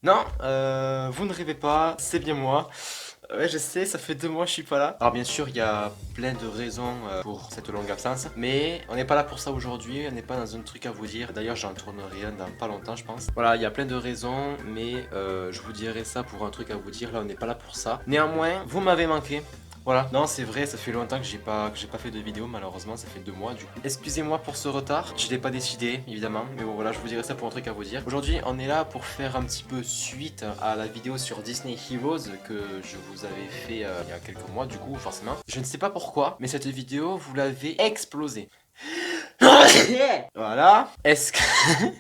Non, vous ne rêvez pas, c'est bien moi. Ouais, je sais, ça fait 2 mois que je suis pas là. Alors bien sûr, il y a plein de raisons pour cette longue absence, mais on n'est pas là pour ça aujourd'hui, on n'est pas dans un truc à vous dire. D'ailleurs, j'en tournerai un dans pas longtemps, je pense. Voilà, il y a plein de raisons, mais je vous dirai ça pour un truc à vous dire. Là, on n'est pas là pour ça. Néanmoins, vous m'avez manqué. Voilà, non c'est vrai, ça fait longtemps que j'ai pas fait de vidéo, malheureusement ça fait 2 mois du coup. Excusez-moi pour ce retard, je l'ai pas décidé évidemment, mais bon voilà, je vous dirai ça pour un truc à vous dire. Aujourd'hui on est là pour faire un petit peu suite à la vidéo sur Disney Heroes que je vous avais fait il y a quelques mois du coup forcément. Je ne sais pas pourquoi, mais cette vidéo vous l'avez explosée. Voilà. Est-ce que...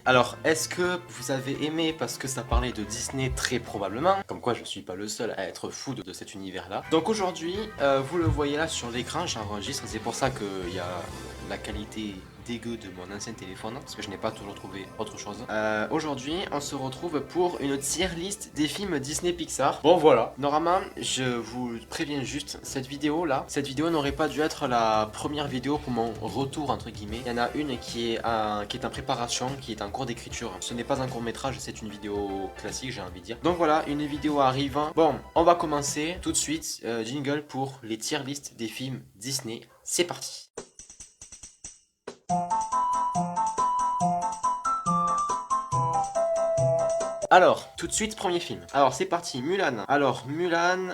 Alors, est-ce que vous avez aimé parce que ça parlait de Disney? Très probablement. Comme quoi, je suis pas le seul à être fou de cet univers-là. Donc aujourd'hui, vous le voyez là sur l'écran, j'enregistre. C'est pour ça qu'il y a la qualité dégueu de mon ancien téléphone, parce que je n'ai pas toujours trouvé autre chose. Aujourd'hui, on se retrouve pour une tier list des films Disney Pixar. Bon voilà, normalement, je vous préviens juste, cette vidéo n'aurait pas dû être la première vidéo pour mon retour entre guillemets. Il y en a une qui est en préparation, qui est en cours d'écriture. Ce n'est pas un court métrage, c'est une vidéo classique, j'ai envie de dire. Donc voilà, une vidéo arrive. Bon, on va commencer tout de suite. Jingle pour les tier list des films Disney. C'est parti. Alors, tout de suite, premier film. Alors, c'est parti, Mulan. Alors, Mulan,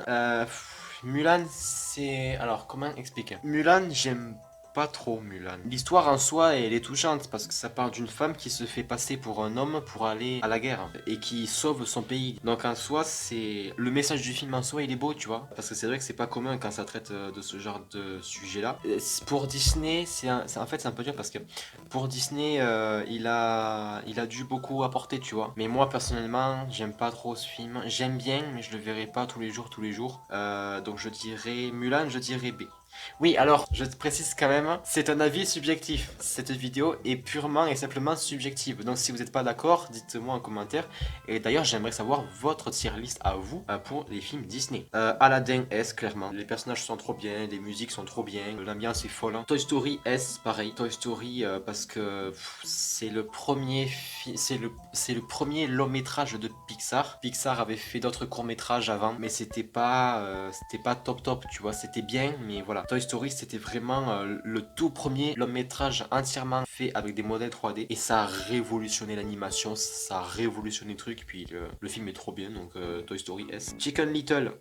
c'est... Alors, comment expliquer? Mulan, j'aime pas trop Mulan. L'histoire en soi, elle est touchante parce que ça parle d'une femme qui se fait passer pour un homme pour aller à la guerre et qui sauve son pays. Donc en soi, c'est le message du film en soi, il est beau, tu vois. Parce que c'est vrai que c'est pas commun quand ça traite de ce genre de sujet-là. Pour Disney, en fait, c'est un peu dur parce que pour Disney, il a dû beaucoup apporter, tu vois. Mais moi, personnellement, j'aime pas trop ce film. J'aime bien, mais je le verrai pas tous les jours. Donc je dirais Mulan, je dirais B. Oui, alors, je te précise quand même, c'est un avis subjectif. Cette vidéo est purement et simplement subjective. Donc si vous n'êtes pas d'accord, dites-moi en commentaire. Et d'ailleurs, j'aimerais savoir votre tier list à vous pour les films Disney. Aladdin S, clairement. Les personnages sont trop bien, les musiques sont trop bien, l'ambiance est folle. Toy Story S, pareil. Toy Story parce que c'est le premier c'est le premier long métrage de Pixar. Pixar avait fait d'autres courts métrages avant, mais c'était pas top, tu vois. C'était bien, mais voilà. Toy Story, c'était vraiment le tout premier long métrage entièrement fait avec des modèles 3D et ça a révolutionné l'animation, ça a révolutionné le truc. Puis le film est trop bien, donc Toy Story S. Chicken Little,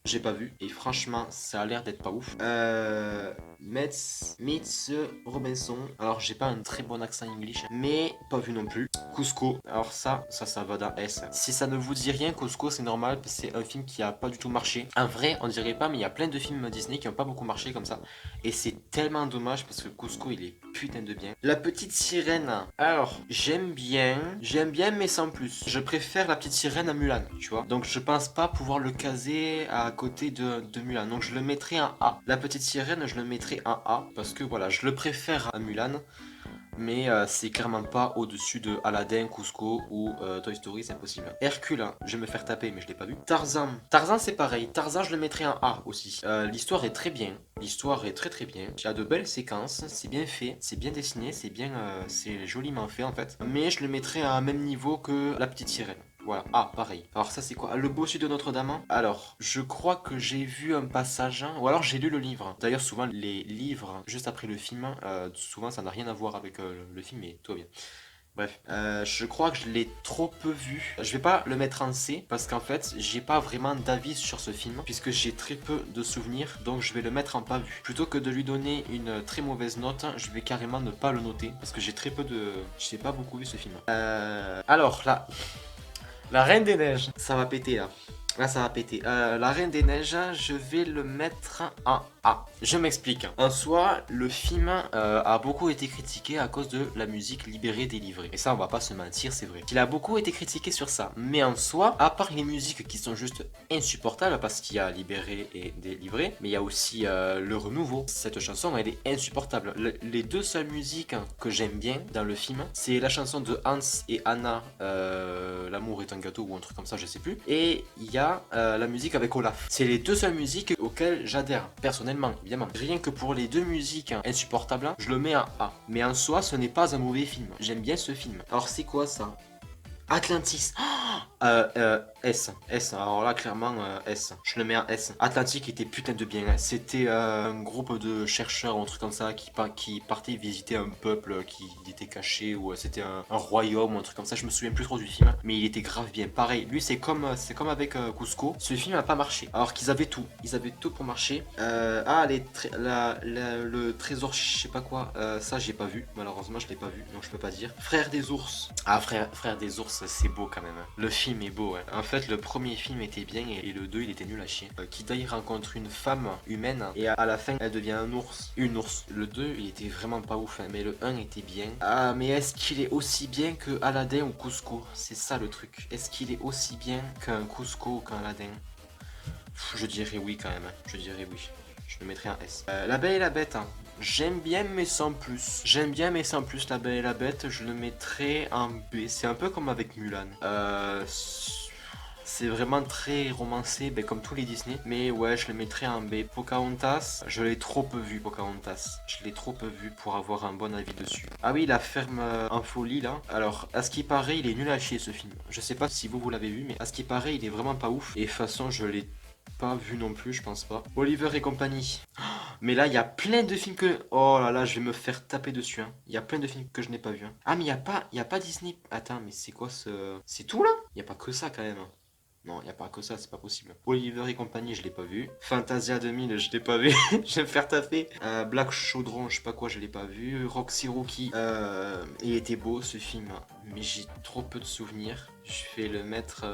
j'ai pas vu et franchement ça a l'air d'être pas ouf. Meets Robinson. Alors j'ai pas un très bon accent English, mais pas vu non plus. Cusco. Alors ça va dans S. Si ça ne vous dit rien, Cusco c'est normal, c'est un film qui a pas du tout marché. En vrai, on dirait pas, mais il y a plein de films Disney qui ont pas beaucoup marché comme ça. Et c'est tellement dommage parce que Cusco il est putain de bien. La petite sirène. Alors j'aime bien, mais sans plus. Je préfère la petite sirène à Mulan, tu vois. Donc je pense pas pouvoir le caser à côté de Mulan. Donc je le mettrai en A. La petite sirène, je le mettrai en A parce que voilà, je le préfère à Mulan. Mais c'est clairement pas au-dessus de Aladdin, Cusco ou Toy Story, c'est impossible. Hercule, hein, je vais me faire taper, mais je l'ai pas vu. Tarzan c'est pareil. Tarzan, je le mettrai en A aussi. L'histoire est très bien. L'histoire est très très bien. Il y a de belles séquences, c'est bien fait, c'est bien dessiné, c'est joliment fait en fait. Mais je le mettrai à un même niveau que La Petite Sirène. Voilà, ah pareil. Alors ça c'est quoi? Le bossu de Notre-Dame. Alors, je crois que j'ai vu un passage, ou alors j'ai lu le livre. D'ailleurs souvent les livres, juste après le film, souvent ça n'a rien à voir avec le film, mais tout va bien. Bref, je crois que je l'ai trop peu vu. Je vais pas le mettre en C parce qu'en fait, j'ai pas vraiment d'avis sur ce film puisque j'ai très peu de souvenirs, donc je vais le mettre en pas vu. Plutôt que de lui donner une très mauvaise note, je vais carrément ne pas le noter parce que j'ai très peu de... Je n'ai pas beaucoup vu ce film. Alors là... La Reine des Neiges. Ça va péter là. Là ça va péter. La Reine des Neiges, je vais le mettre en A. Je m'explique. En soi, le film a beaucoup été critiqué à cause de la musique libérée délivrée. Et ça, on va pas se mentir, c'est vrai. Il a beaucoup été critiqué sur ça. Mais en soi, à part les musiques qui sont juste insupportables, parce qu'il y a libéré et délivré, mais il y a aussi le renouveau. Cette chanson, elle est insupportable. Les deux seules musiques que j'aime bien dans le film, c'est la chanson de Hans et Anna, L'amour est un gâteau ou un truc comme ça, je sais plus. Et il y a la musique avec Olaf. C'est les deux seules musiques auxquelles j'adhère, personnellement, évidemment. Rien que pour les deux musiques insupportables, je le mets en A. Mais en soi, ce n'est pas un mauvais film. J'aime bien ce film. Alors c'est quoi ça? Atlantis. Oh, S. S. Alors là, clairement, S. Je le mets en S. Atlantique était putain de bien. C'était un groupe de chercheurs ou un truc comme ça qui partaient visiter un peuple qui était caché ou c'était un royaume ou un truc comme ça. Je me souviens plus trop du film, mais il était grave bien. Pareil, lui, c'est comme avec Cusco. Ce film a pas marché. Alors qu'ils avaient tout. Ils avaient tout pour marcher. Le trésor, je sais pas quoi. Ça, j'ai pas vu. Malheureusement, je l'ai pas vu. Donc, je peux pas dire. Frère des ours. Ah, frère des ours, c'est beau quand même. Le film est beau. Ouais. En fait, le premier film était bien et le 2 il était nul à chier. Kitai rencontre une femme humaine et à la fin, elle devient un ours. Une ours. Le 2 il était vraiment pas ouf, hein, mais le 1 était bien. Ah, mais est-ce qu'il est aussi bien que Aladdin ou Cusco? C'est ça le truc. Est-ce qu'il est aussi bien qu'un Cusco ou qu'un Aladdin? Je dirais oui quand même. Je dirais oui. Je le mettrais un S. La Belle et la Bête. Hein. J'aime bien mais sans plus. J'aime bien mais sans plus La Belle et la Bête. Je le mettrais en B. C'est un peu comme avec Mulan. C'est vraiment très romancé, comme tous les Disney. Mais ouais, je le mettrais en B. Pocahontas, je l'ai trop peu vu, Pocahontas. Je l'ai trop peu vu pour avoir un bon avis dessus. Ah oui, la ferme en folie, là. Alors, à ce qui paraît, il est nul à chier, ce film. Je sais pas si vous l'avez vu, mais à ce qui paraît, il est vraiment pas ouf. Et de toute façon, je l'ai pas vu non plus, je pense pas. Oliver et compagnie. Mais là, il y a plein de films que... Oh là là, je vais me faire taper dessus. Hein. Il y a plein de films que je n'ai pas vu. Hein. Ah, mais il y a pas Disney. Attends, mais c'est quoi ce... C'est tout, là? Il y a pas que ça, quand même. Non, il n'y a pas que ça, c'est pas possible. Oliver et compagnie, je l'ai pas vu. Fantasia 2000, je l'ai pas vu. Je vais me faire taper. Black Chaudron, je sais pas quoi, je l'ai pas vu. Roxy Rookie, il était beau ce film, mais j'ai trop peu de souvenirs. Je vais le mettre.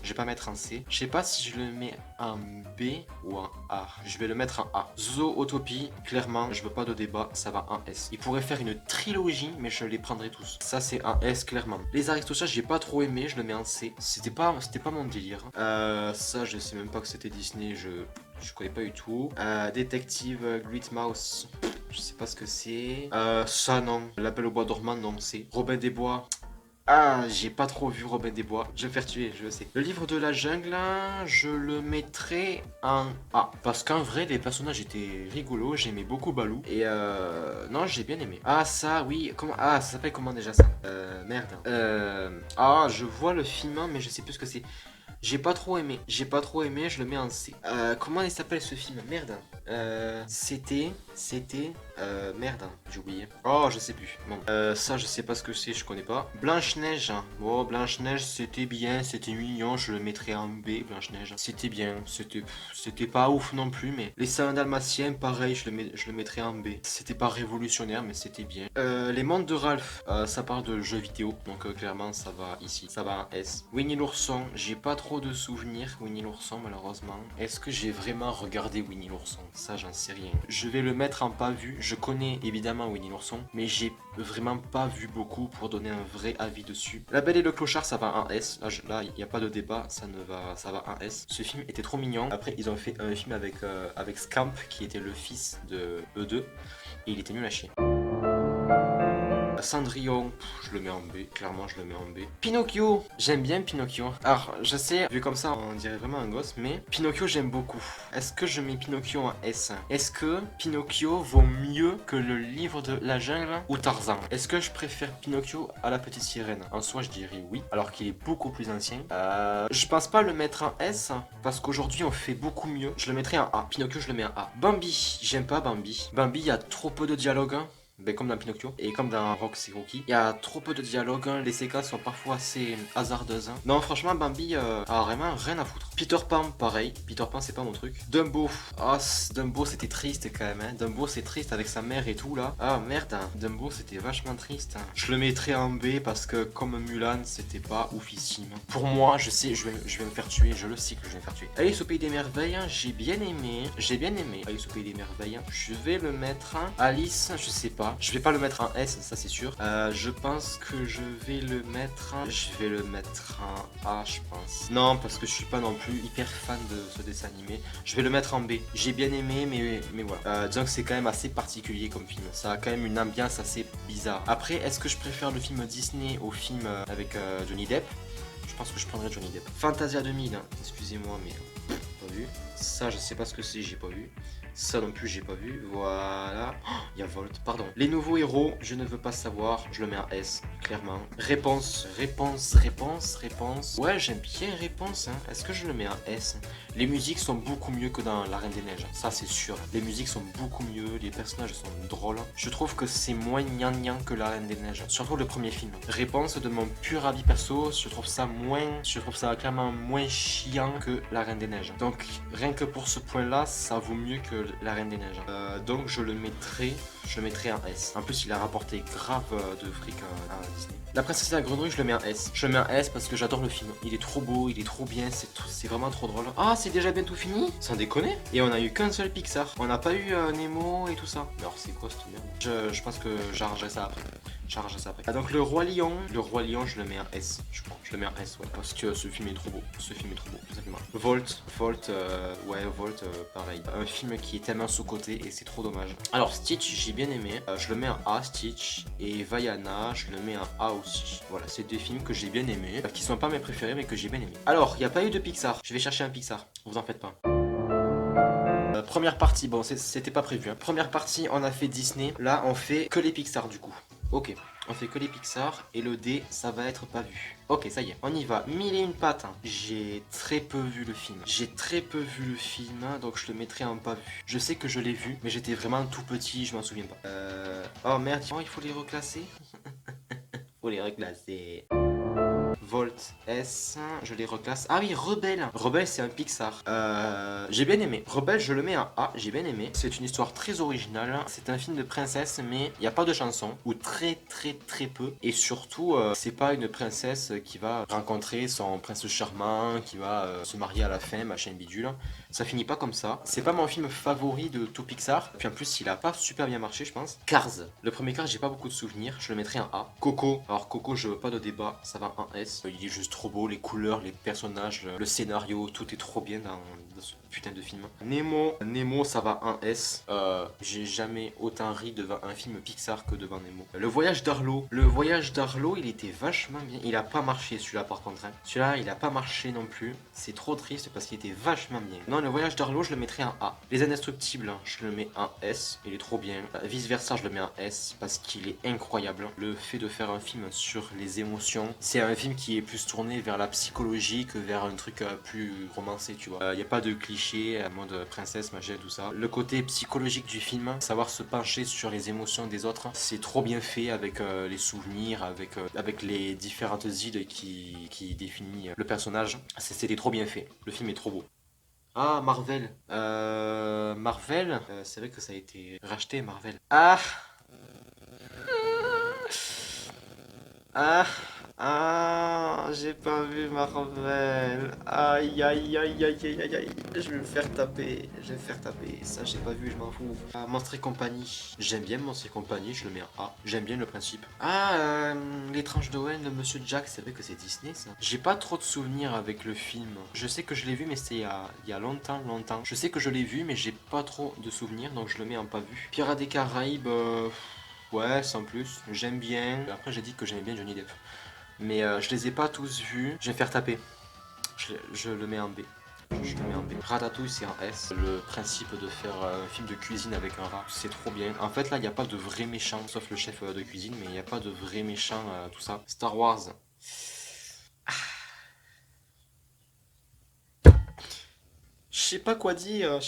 Je vais pas mettre en C. Je sais pas si je le mets en B ou en A. Je vais le mettre en A. Zootopie, clairement, je veux pas de débat, ça va en S. Il pourrait faire une trilogie, mais je les prendrai tous. Ça, c'est un S, clairement. Les Aristochats, j'ai pas trop aimé, je le mets en C. C'était pas mon délire. Ça, je sais même pas que c'était Disney, je connais pas du tout. Détective Great Mouse. Je sais pas ce que c'est. Ça, non. L'appel au bois dormant, non, c'est. Robin des Bois. Ah, j'ai pas trop vu Robin des Bois. Je vais me faire tuer, je le sais. Le livre de la jungle, je le mettrais en A. Parce qu'en vrai, les personnages étaient rigolos. J'aimais beaucoup Balou. Et non, j'ai bien aimé. Ah, ça, oui. Comment... Ah, ça s'appelle comment déjà ça? Merde. Ah, je vois le film, mais je sais plus ce que c'est. J'ai pas trop aimé. J'ai pas trop aimé, je le mets en C. Comment il s'appelle ce film? Merde. C'était. Merde, j'ai oublié. Oh, je sais plus. Bon. Ça, je sais pas ce que c'est, je connais pas. Blanche-Neige. Oh, Blanche-Neige, c'était bien, c'était mignon. Je le mettrais en B, Blanche-Neige. C'était bien. C'était pas ouf non plus, mais. Les 101 Dalmatiens, pareil, je le mettrais en B. C'était pas révolutionnaire, mais c'était bien. Les mondes de Ralph, ça parle de jeux vidéo. Donc, clairement, ça va ici. Ça va en S. Winnie l'ourson, j'ai pas trop de souvenirs. Winnie l'ourson, malheureusement. Est-ce que j'ai vraiment regardé Winnie l'ourson? Ça, j'en sais rien. Je vais le mettre en pas vu. Je connais évidemment Winnie l'ourson, mais j'ai vraiment pas vu beaucoup pour donner un vrai avis dessus. La Belle et le Clochard, ça va en S. Là, il n'y a pas de débat, ça va en S. Ce film était trop mignon. Après, ils ont fait un film avec Scamp, qui était le fils de eux deux, et il était nul à chier. Cendrillon, je le mets en B, clairement je le mets en B. Pinocchio, j'aime bien Pinocchio. Alors, je sais, vu comme ça, on dirait vraiment un gosse, mais Pinocchio j'aime beaucoup. Est-ce que je mets Pinocchio en S? Est-ce que Pinocchio vaut mieux que le livre de la jungle ou Tarzan? Est-ce que je préfère Pinocchio à la petite sirène? En soi, je dirais oui, alors qu'il est beaucoup plus ancien. Je pense pas le mettre en S, parce qu'aujourd'hui on fait beaucoup mieux. Je le mettrai en A. Pinocchio, je le mets en A. Bambi, j'aime pas Bambi. Bambi, il y a trop peu de dialogue. Comme dans Pinocchio et comme dans Roxy Rookie, il y a trop peu de dialogue, les séquences sont parfois assez hasardeuses. Non, franchement, Bambi a vraiment rien à foutre. Peter Pan, pareil. Peter Pan, c'est pas mon truc. Dumbo, Dumbo, c'était triste quand même. Hein. Dumbo, c'est triste avec sa mère et tout là. Ah merde, hein. Dumbo, c'était vachement triste. Hein. Je le mettrais en B parce que comme Mulan, c'était pas oufissime. Pour moi, je sais, je vais me faire tuer. Je le sais que je vais me faire tuer. Alice au pays des merveilles, j'ai bien aimé. Alice au pays des merveilles. Je vais le mettre. Alice, je sais pas. Je vais pas le mettre en S, ça c'est sûr. Je pense que je vais le mettre en A, je pense. Non, parce que je suis pas non plus hyper fan de ce dessin animé. Je vais le mettre en B. J'ai bien aimé, mais voilà. Disons que c'est quand même assez particulier comme film. Ça a quand même une ambiance assez bizarre. Après, est-ce que je préfère le film Disney au film avec Johnny Depp? Je pense que je prendrais Johnny Depp. Fantasia 2000, hein. Excusez-moi, mais pas vu. Ça, je sais pas ce que c'est, j'ai pas vu. Ça non plus, j'ai pas vu. Voilà. Oh, il y a Volt, pardon. Les nouveaux héros, je ne veux pas savoir. Je le mets en S, clairement. Réponse, réponse, réponse, réponse. Ouais, j'aime bien réponse. Hein. Est-ce que je le mets en S? Les musiques sont beaucoup mieux que dans La Reine des Neiges. Ça, c'est sûr. Les musiques sont beaucoup mieux. Les personnages sont drôles. Je trouve que c'est moins gnangnan que La Reine des Neiges. Surtout le premier film. Réponse de mon pur avis perso, je trouve ça clairement moins chiant que La Reine des Neiges. Donc, rien que pour ce point-là, ça vaut mieux que La Reine des Neiges. Donc, je le mettrai en S. En plus, il a rapporté grave de fric à Disney. La Princesse et la Grenouille, je le mets en S. Je le mets en S parce que j'adore le film. Il est trop beau, il est trop bien, c'est vraiment trop drôle. Ah, c'est déjà bientôt fini? Sans déconner. Et on a eu qu'un seul Pixar. On n'a pas eu Nemo et tout ça. Alors, c'est quoi cette merde? Je pense que j'arrangerai ça après. Ah, donc le Roi Lion, je le mets en S, je crois. Je le mets en S, ouais. Parce que ce film est trop beau. Tout simplement. Volt, pareil. Un film qui est tellement sous-côté et c'est trop dommage. Alors Stitch, j'ai bien aimé. Je le mets en A, Stitch. Et Vaiana, je le mets en A aussi. Voilà, c'est des films que j'ai bien aimés. Qui sont pas mes préférés, mais que j'ai bien aimés. Alors, il n'y a pas eu de Pixar. Je vais chercher un Pixar. Vous en faites pas. Première partie, bon, c'était pas prévu. Hein. Première partie, on a fait Disney. Là, on fait que les Pixar du coup. Ok, on fait que les Pixar et le D, ça va être pas vu. Ok, ça y est, on y va. Mille et une pattes. Hein. J'ai très peu vu le film. Donc je le mettrai en pas vu. Je sais que je l'ai vu, mais j'étais vraiment tout petit, je m'en souviens pas. Oh merde, il faut les reclasser. Faut les reclasser. Volt S, je les reclasse. Ah oui, Rebelle. Rebelle, c'est un Pixar. J'ai bien aimé. Rebelle, je le mets en A, j'ai bien aimé. C'est une histoire très originale. C'est un film de princesse, mais il n'y a pas de chanson, ou très peu. Et surtout, c'est pas une princesse qui va rencontrer son prince charmant, qui va se marier à la fin, machin bidule. Ça finit pas comme ça. C'est pas mon film favori de tout Pixar. Puis en plus, il a pas super bien marché, je pense. Cars. Le premier Cars, j'ai pas beaucoup de souvenirs. Je le mettrai en A. Coco. Alors Coco, je veux pas de débat. Ça va en S. Il est juste trop beau. Les couleurs, les personnages, le scénario, tout est trop bien dans ce putain de film. Nemo, ça va en S. J'ai jamais autant ri devant un film Pixar que devant Nemo. Le voyage d'Arlo. Il était vachement bien. Il a pas marché celui-là par contre. Hein. Celui-là, il a pas marché non plus. C'est trop triste parce qu'il était vachement bien. Non, le voyage d'Arlo, je le mettrais en A. Les Indestructibles, je le mets en S. Il est trop bien. Vice versa, je le mets en S parce qu'il est incroyable. Le fait de faire un film sur les émotions, c'est un film qui est plus tourné vers la psychologie que vers un truc plus romancé, tu vois. Il n'y a pas de clichés, mode princesse, machin, tout ça. Le côté psychologique du film, savoir se pencher sur les émotions des autres, c'est trop bien fait avec les souvenirs, avec les différentes îles qui définissent le personnage. C'était trop bien fait. Le film est trop beau. Ah, Marvel. Marvel, c'est vrai que ça a été racheté, Marvel. Ah, j'ai pas vu Marvel. Aïe, aïe, aïe, aïe, aïe, aïe, aïe. Je vais me faire taper. Ça, j'ai pas vu, je m'en fous. Monstre et compagnie. J'aime bien Monstre et compagnie, je le mets en A. J'aime bien le principe. L'étrange Noël de Monsieur Jack, c'est vrai que c'est Disney, ça. J'ai pas trop de souvenirs avec le film. Je sais que je l'ai vu, mais c'était il y a longtemps. Je sais que je l'ai vu, mais j'ai pas trop de souvenirs, donc je le mets en pas vu. Pirates des Caraïbes. Ouais, sans plus. J'aime bien. Après, j'ai dit que j'aimais bien Johnny Depp. Mais je les ai pas tous vus. Je vais me faire taper. Je le mets en B. Je le mets en B. Ratatouille, c'est en S. Le principe de faire un film de cuisine avec un rat, c'est trop bien. En fait, là, il n'y a pas de vrai méchant, sauf le chef de cuisine, mais il n'y a pas de vrai méchant, tout ça. Star Wars. Je sais pas quoi dire.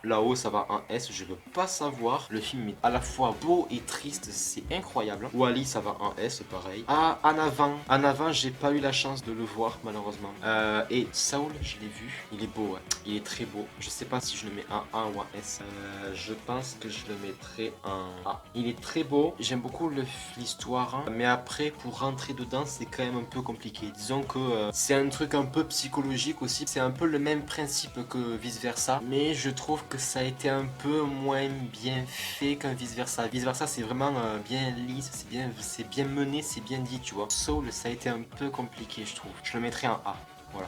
Là-haut, ça va en S, je veux pas savoir. Le film est à la fois beau et triste, c'est incroyable. Wall-E, ça va en S, pareil. En avant, j'ai pas eu la chance de le voir, malheureusement. Et Saul, je l'ai vu. Il est beau, ouais. Il est très beau. Je sais pas si je le mets en A ou en S. Je pense que je le mettrai en A. Il est très beau. J'aime beaucoup l'histoire. Hein. Mais après, pour rentrer dedans, c'est quand même un peu compliqué. Disons que c'est un truc un peu psychologique aussi. C'est un peu le même principe que vice versa. Mais je trouve que ça a été un peu moins bien fait qu'un vice versa. Vice versa, c'est vraiment bien lisse, c'est bien mené, c'est bien dit, tu vois. Soul, ça a été un peu compliqué, je trouve. Je le mettrais en A.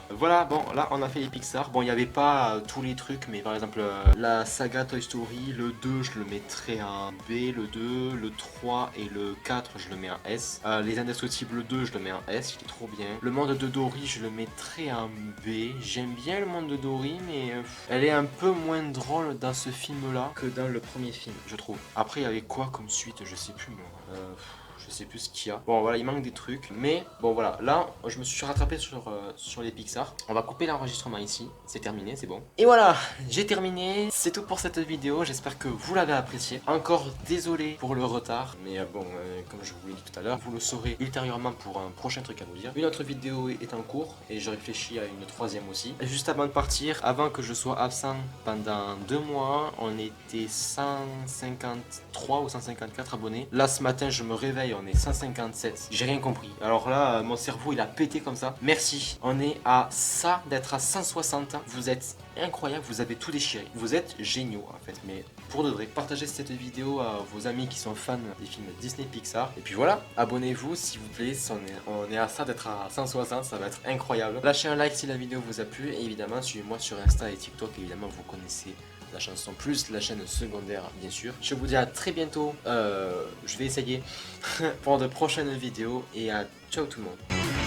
Voilà, bon, là on a fait les Pixar. Bon, il n'y avait pas tous les trucs, mais par exemple, la saga Toy Story, le 2, je le mettrais en B, le 2, le 3 et le 4, je le mets en S. Les Indestructibles 2, je le mets en S, il est trop bien. Le monde de Dory, je le mettrais en B. J'aime bien le monde de Dory, mais elle est un peu moins drôle dans ce film-là que dans le premier film, je trouve. Après, il y avait quoi comme suite? Je sais plus, moi. Je sais plus ce qu'il y a. Bon, voilà, il manque des trucs. Mais bon, voilà. Là, je me suis rattrapé sur les Pixar. On va couper l'enregistrement ici. C'est terminé, c'est bon. Et voilà, j'ai terminé. C'est tout pour cette vidéo. J'espère que vous l'avez apprécié. Encore désolé pour le retard. Mais bon, comme je vous l'ai dit tout à l'heure, vous le saurez ultérieurement pour un prochain truc à vous dire. Une autre vidéo est en cours et je réfléchis à une troisième aussi. Juste avant de partir, avant que je sois absent pendant 2 mois, on était 153 ou 154 abonnés. Là, ce matin, je me réveille, on est 157. J'ai rien compris. Alors là, mon cerveau, il a pété comme ça. Merci. On est à ça d'être à 160. Vous êtes incroyable, vous avez tout déchiré. Vous êtes géniaux en fait, mais pour de vrai. Partagez cette vidéo à vos amis qui sont fans des films Disney Pixar. Et puis voilà, abonnez-vous s'il vous plaît. On est à ça d'être à 160, ça va être incroyable. Lâchez un like si la vidéo vous a plu. Et évidemment, suivez-moi sur Insta et TikTok. Évidemment, vous connaissez la chanson plus la chaîne secondaire bien sûr. Je vous dis à très bientôt, je vais essayer pour de prochaines vidéos et à ciao tout le monde.